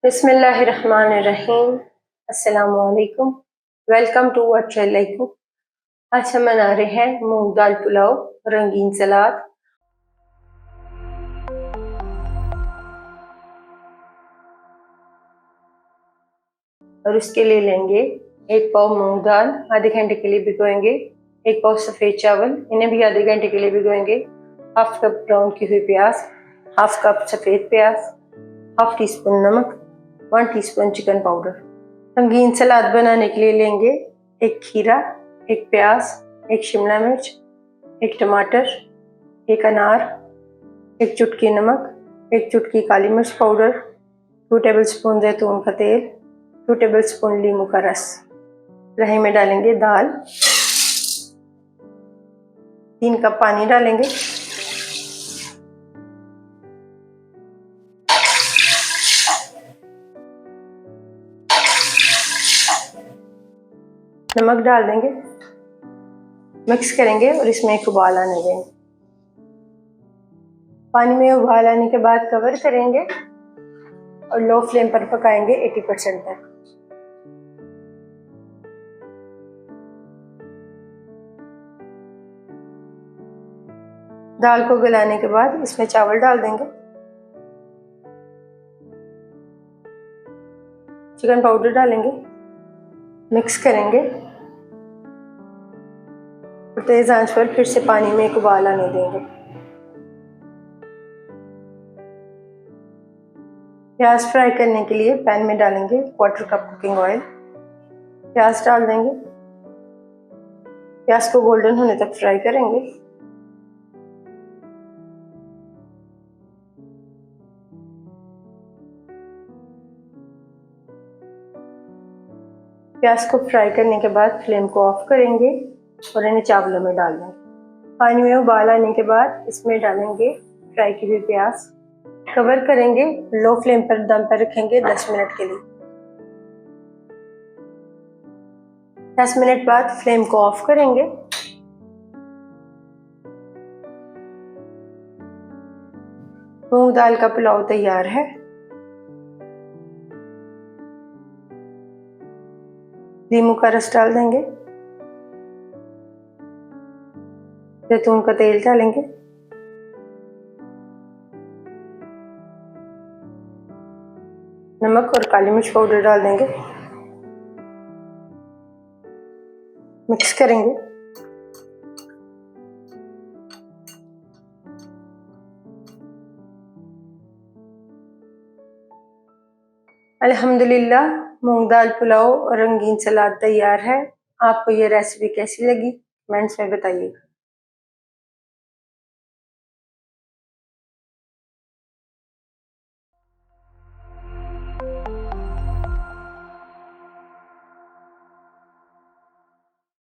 बिस्मिल्लाहिर्रहमानिर्रहीम। अस्सलामुअलैकुम। Welcome to what like cook. आज हम बना रहे हैं मूंग दाल पुलाव, रंगीन सलाद। और उसके लिए लेंगे 1 पाव मूंग दाल, आधे घंटे के लिए भिगोएंगे। 1 पाव सफ़ेद चावल, इन्हें भी आधे घंटे के लिए भिगोएंगे। हाफ कप ब्राउन की हुई प्याज, हाफ कप सफ़ेद प्याज, हाफ टी स्पून नमक, 1 टीस्पून चिकन पाउडर। रंगीन सलाद बनाने के लिए लेंगे 1 खीरा, 1 प्याज, 1 शिमला मिर्च, 1 टमाटर, 1 अनार, 1 चुटकी नमक, 1 चुटकी काली मिर्च पाउडर, 2 टेबलस्पून जैतून का तेल, 2 टेबलस्पून नींबू का रस। कढ़ाई में डालेंगे दाल, 3 कप पानी डालेंगे। नमक डाल देंगे, मिक्स करेंगे और इसमें एक उबाल आने देंगे। पानी में उबाल आने के बाद कवर करेंगे और लो फ्लेम पर पकाएंगे 80% तक। दाल को गलाने के बाद इसमें चावल डाल देंगे, चिकन पाउडर डालेंगे, मिक्स करेंगे और तेज आंच पर फिर से पानी में एक उबाल आने देंगे। प्याज फ्राई करने के लिए पैन में डालेंगे 1/4 कप कुकिंग ऑयल। प्याज डाल देंगे, प्याज को गोल्डन होने तक फ्राई करेंगे। प्याज को फ्राई करने के बाद फ्लेम को ऑफ करेंगे और इन्हें चावलों में डाल देंगे। पानी में उबाल आने के बाद इसमें डालेंगे फ्राई की हुई प्याज। कवर करेंगे, लो फ्लेम पर दम पर रखेंगे 10 मिनट के लिए। 10 मिनट बाद फ्लेम को ऑफ करेंगे। मूंग दाल का पुलाव तैयार है। नींबू का रस डाल देंगे, जैतून का तेल डालेंगे, नमक और काली मिर्च पाउडर डाल देंगे, मिक्स करेंगे। अल्हम्दुलिल्लाह, मूंग दाल पुलाव और रंगीन सलाद तैयार है। आपको ये रेसिपी कैसी लगी कमेंट्स में बताइएगा।